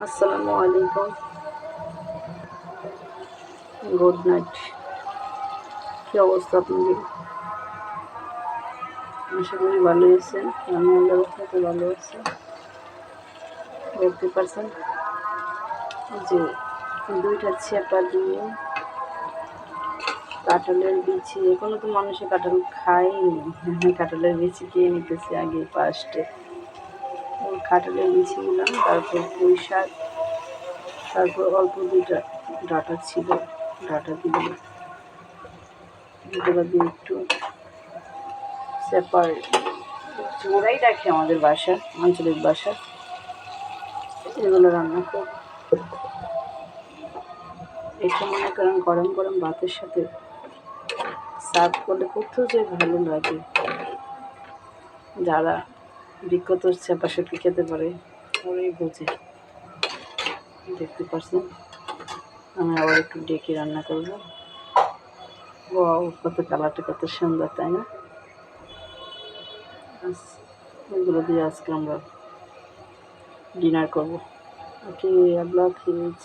আসসালামু আলাইকুম, good night. কি অবস্থা আপনাদের? আশা করি ভালো আছেন। আমি আল্লাহর রহমতে ভালো আছি। দেখতে পারছেন যে দুইটা চেপা দিয়ে কাঁঠালের বিচি, এখনো তো মানুষে কাঁঠাল খায়নি। কাঁঠালের বিচি খেয়ে নিতেছে আগে ফার্স্টে। ওই কাঁঠালের বিচি নিলাম, তারপর পুঁই শাক, তারপর অল্প দুইটা ডাঁটা ছিল, ডাঁটা দিলাম। এগুলো দিয়ে একটু চেপার ওরাই রাখে আমাদের বাসা, আঞ্চলিক বাসা। এগুলো রান্না করব। এটা মনে করেন গরম গরম ভাতের সাথে সার্ভ করলে কত যে ভালো লাগে। যারা বিগত চেপা শুটকি খেতে পারে ওরাই বোঝে। দেখতে পাচ্ছেন আমি আবার একটু ডেকে রান্না করবো। ওয়াও, কত কালারটা কত সুন্দর, তাই না? এগুলো দিয়ে আজকে আমরা ডিনার করবো। ওকে, আল্লাহ হাফিজ।